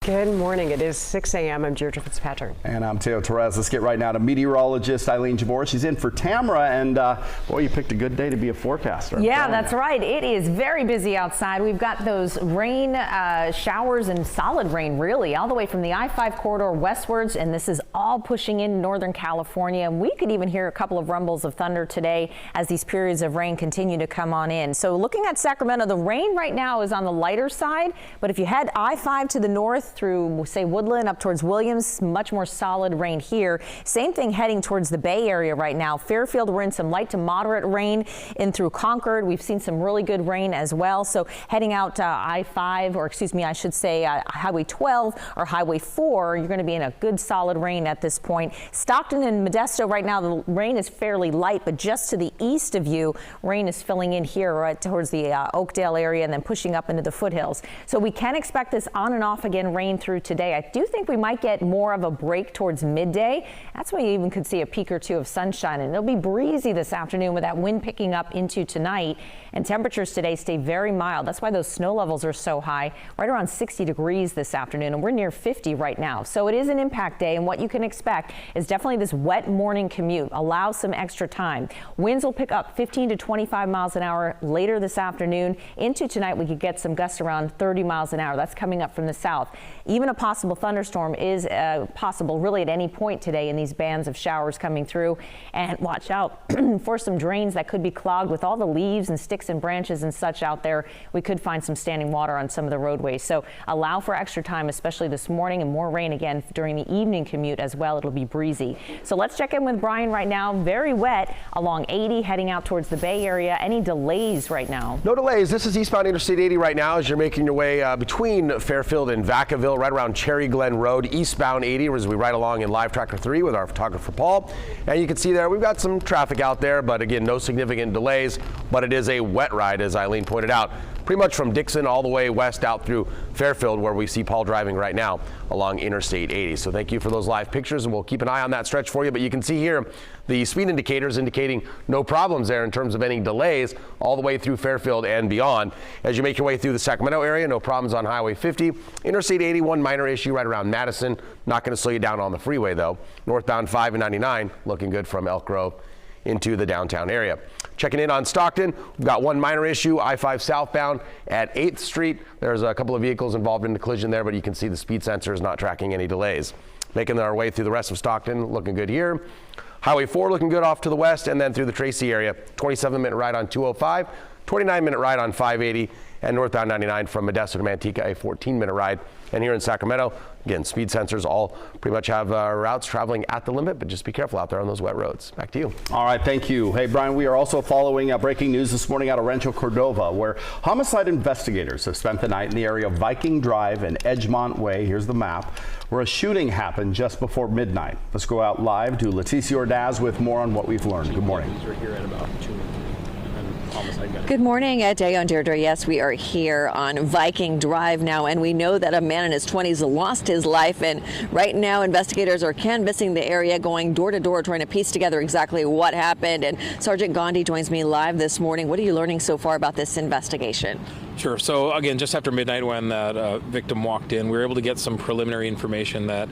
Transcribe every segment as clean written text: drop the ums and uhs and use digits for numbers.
Good morning. It is 6 a.m. I'm Deirdre Fitzpatrick. And I'm Teo Torres. Let's get right now to meteorologist Eileen Jabbour. She's in for Tamara, and boy, you picked a good day to be a forecaster. Yeah, that's right. It is very busy outside. We've got those rain showers and solid rain, really, all the way from the I-5 corridor westwards, and this is all pushing in Northern California. And we could even hear a couple of rumbles of thunder today as these periods of rain continue to come on in. So looking at Sacramento, the rain right now is on the lighter side, but if you head I-5 to the north through, say, Woodland up towards Williams, much more solid rain here. Same thing heading towards the Bay Area right now. Fairfield, we're in some light to moderate rain in through Concord. We've seen some really good rain as well. So heading out I-5, or excuse me, I should say Highway 12 or Highway 4, you're going to be in a good solid rain at this point. Stockton and Modesto right now, the rain is fairly light, but just to the east of you, rain is filling in here right towards the Oakdale area and then pushing up into the foothills. So we can expect this on and off again rain through today. I do think we might get more of a break towards midday. That's when you even could see a peak or two of sunshine, and it'll be breezy this afternoon with that wind picking up into tonight. And temperatures today stay very mild. That's why those snow levels are so high, right around 60 degrees this afternoon, and we're near 50 right now. So it is an impact day, and what you can expect is definitely this wet morning commute. Allow some extra time. Winds will pick up 15 to 25 miles an hour later this afternoon. Into tonight, we could get some gusts around 30 miles an hour. That's coming up from the south. Even a possible thunderstorm is possible really at any point today in these bands of showers coming through. And watch out for some drains that could be clogged with all the leaves and sticks and branches and such out there. We could find some standing water on some of the roadways. So allow for extra time, especially this morning, and more rain again during the evening commute as well. It'll be breezy. So let's check in with Brian right now. Very wet along 80 heading out towards the Bay Area. Any delays right now? No delays. This is eastbound Interstate 80 right now as you're making your way between Fairfield and Vacaville, right around Cherry Glen Road, eastbound 80 as we ride along in Live Tracker 3 with our photographer Paul. And you can see there we've got some traffic out there, but again, no significant delays. But it is a wet ride, as Eileen pointed out, pretty much from Dixon all the way west out through Fairfield, where we see Paul driving right now along Interstate 80. So thank you for those live pictures, and we'll keep an eye on that stretch for you. But you can see here the speed indicators indicating no problems there in terms of any delays all the way through Fairfield and beyond. As you make your way through the Sacramento area, no problems on Highway 50. Interstate 81, minor issue right around Madison. Not going to slow you down on the freeway, though. Northbound 5 and 99 looking good from Elk Grove into the downtown area. Checking in on Stockton, we've got one minor issue, I-5 southbound at 8th Street. There's a couple of vehicles involved in the collision there, but you can see the speed sensor is not tracking any delays. Making our way through the rest of Stockton, looking good here. Highway 4 looking good off to the west, and then through the Tracy area. 27-minute ride on 205, 29-minute ride on 580, and northbound 99 from Modesto to Manteca, a 14-minute ride. And here in Sacramento, again, speed sensors all pretty much have routes traveling at the limit, but just be careful out there on those wet roads. Back to you. All right, thank you. Hey, Brian, we are also following breaking news this morning out of Rancho Cordova, where homicide investigators have spent the night in the area of Viking Drive and Edgemont Way, here's the map, where a shooting happened just before midnight. Let's go out live to Leticia Ordaz with more on what we've learned. Good morning. Good morning, Deo and Deirdre. Yes, we are here on Viking Drive now, and we know that a man in his 20s lost his life, and right now investigators are canvassing the area, going door to door, trying to piece together exactly what happened. And Sergeant Gandhi joins me live this morning. What are you learning so far about this investigation? Sure. So again, just after midnight when that victim walked in, we were able to get some preliminary information that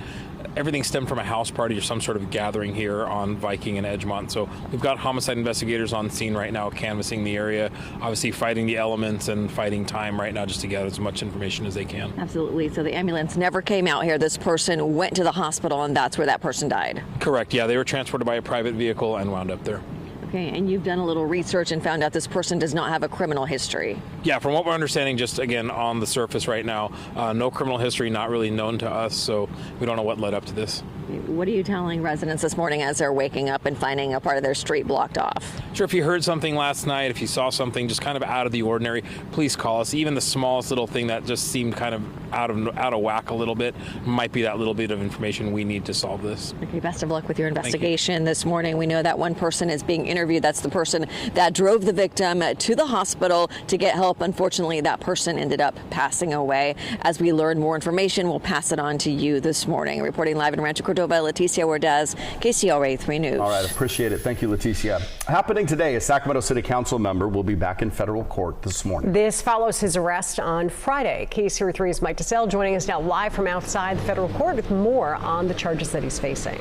everything stemmed from a house party or some sort of gathering here on Viking and Edgemont. So we've got homicide investigators on scene right now canvassing the area, obviously fighting the elements and fighting time right now just to gather as much information as they can. Absolutely. So the ambulance never came out here. This person went to the hospital, and that's where that person died. Correct. Yeah, they were transported by a private vehicle and wound up there. Okay, and you've done a little research and found out this person does not have a criminal history. Yeah, from what we're understanding, just again on the surface right now, no criminal history, not really known to us, so we don't know what led up to this. What are you telling residents this morning as they're waking up and finding a part of their street blocked off? Sure, if you heard something last night, if you saw something just kind of out of the ordinary, please call us. Even the smallest little thing that just seemed kind of out of whack a little bit might be that little bit of information we need to solve this. Okay, best of luck with your investigation this morning. We know that one person is being interviewed. That's the person that drove the victim to the hospital to get help help. Unfortunately, that person ended up passing away. As we learn more information, we'll pass it on to you this morning. Reporting live in Rancho Cordova, Leticia Ordaz, KCRA 3 News. All right, appreciate it. Thank you, Leticia. Happening today, a Sacramento City Council member will be back in federal court this morning. This follows his arrest on Friday. KCRA 3's Mike DeSalle joining us now live from outside the federal court with more on the charges that he's facing.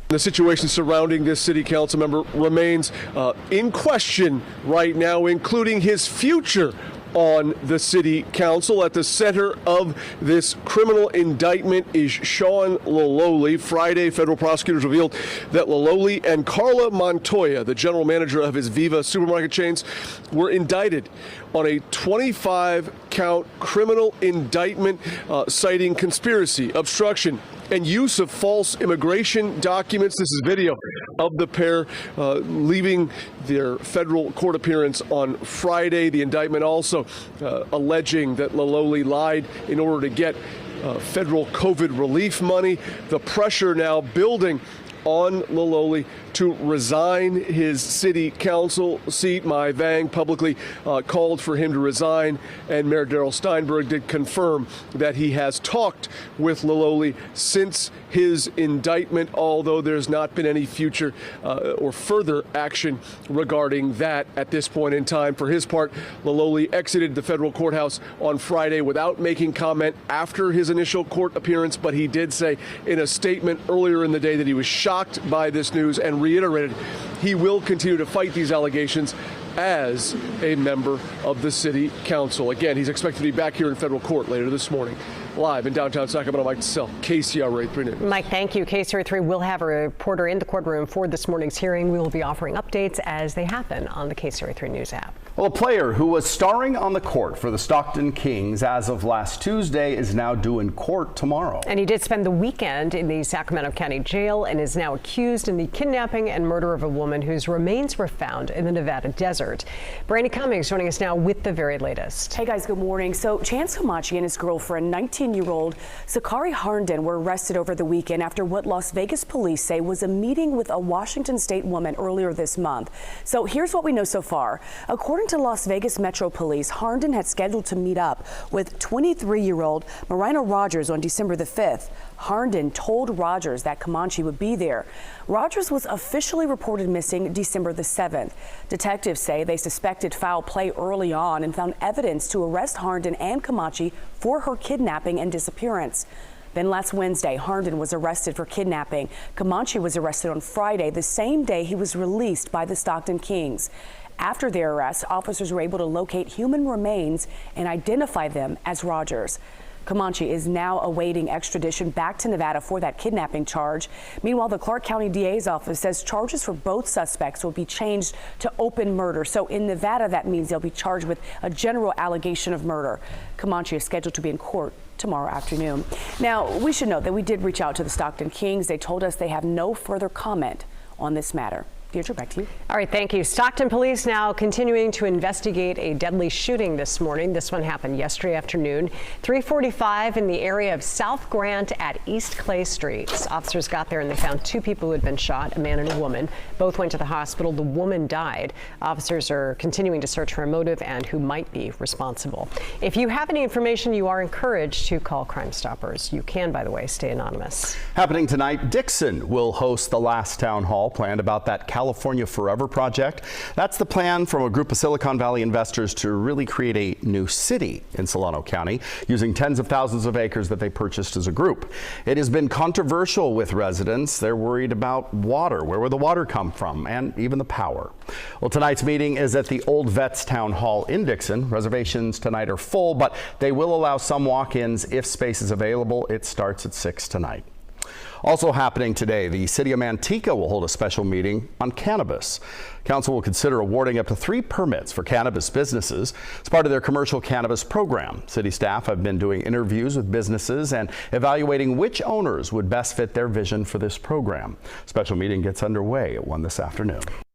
The situation surrounding this city council member remains in question right now, including his future on the city council. At the center of this criminal indictment is Sean Lalole. Friday, federal prosecutors revealed that Lalole and Carla Montoya, the general manager of his Viva supermarket chains, were indicted on a 25-count criminal indictment citing conspiracy, obstruction, and use of false immigration documents. This is video of the pair leaving their federal court appearance on Friday. The indictment also alleging that Lalole lied in order to get federal COVID relief money. The pressure now building on Lalole to resign his city council seat. Mai Vang publicly called for him to resign, and Mayor Darrell Steinberg did confirm that he has talked with Lalole since his indictment, although there's not been any future or further action regarding that at this point in time. For his part, Lalole exited the federal courthouse on Friday without making comment after his initial court appearance, but he did say in a statement earlier in the day that he was shocked by this news and reiterated he will continue to fight these allegations as a member of the city council. Again, he's expected to be back here in federal court later this morning. Live in downtown Sacramento, Mike DeSalle, KCRA 3 News. Mike, thank you. KCRA 3 will have a reporter in the courtroom for this morning's hearing. We will be offering updates as they happen on the KCRA 3 News app. Well, a player who was starring on the court for the Stockton Kings as of last Tuesday is now due in court tomorrow. And he did spend the weekend in the Sacramento County Jail and is now accused in the kidnapping and murder of a woman whose remains were found in the Nevada desert. Brandy Cummings joining us now with the very latest. Hey guys, good morning. So Chance Camachi and his girlfriend, 19-year-old Sakari Harnden, were arrested over the weekend after what Las Vegas police say was a meeting with a Washington State woman earlier this month. So here's what we know so far. According to Las Vegas Metro Police, Harnden had scheduled to meet up with 23-year-old Marina Rogers on December the 5th. Harnden told Rogers that Camachi would be there. Rogers was officially reported missing December the 7th. Detectives say they suspected foul play early on and found evidence to arrest Harnden and Camachi for her kidnapping and disappearance. Then last Wednesday, Harnden was arrested for kidnapping. Camachi was arrested on Friday, the same day he was released by the Stockton Kings. After their arrest, officers were able to locate human remains and identify them as Rogers. Camachi is now awaiting extradition back to Nevada for that kidnapping charge. Meanwhile, the Clark County DA's office says charges for both suspects will be changed to open murder. So in Nevada, that means they'll be charged with a general allegation of murder. Camachi is scheduled to be in court tomorrow afternoon. Now, we should note that we did reach out to the Stockton Kings. They told us they have no further comment on this matter. Deirdre, back to you. All right, thank you. Stockton police now continuing to investigate a deadly shooting this morning. This one happened yesterday afternoon, 3:45 in the area of South Grant at East Clay Streets. Officers got there and they found two people who had been shot, a man and a woman. Both went to the hospital. The woman died. Officers are continuing to search for a motive and who might be responsible. If you have any information, you are encouraged to call Crime Stoppers. You can, by the way, stay anonymous. Happening tonight, Dixon will host the last town hall planned about that California Forever project. That's the plan from a group of Silicon Valley investors to really create a new city in Solano County using tens of thousands of acres that they purchased as a group. It has been controversial with residents. They're worried about water. Where will the water come from? And even the power. Well, tonight's meeting is at the Old Vets Town Hall in Dixon. Reservations tonight are full, but they will allow some walk-ins if space is available. It starts at 6 tonight. Also happening today, the city of Manteca will hold a special meeting on cannabis. Council will consider awarding up to 3 permits for cannabis businesses as part of their commercial cannabis program. City staff have been doing interviews with businesses and evaluating which owners would best fit their vision for this program. Special meeting gets underway at 1 this afternoon.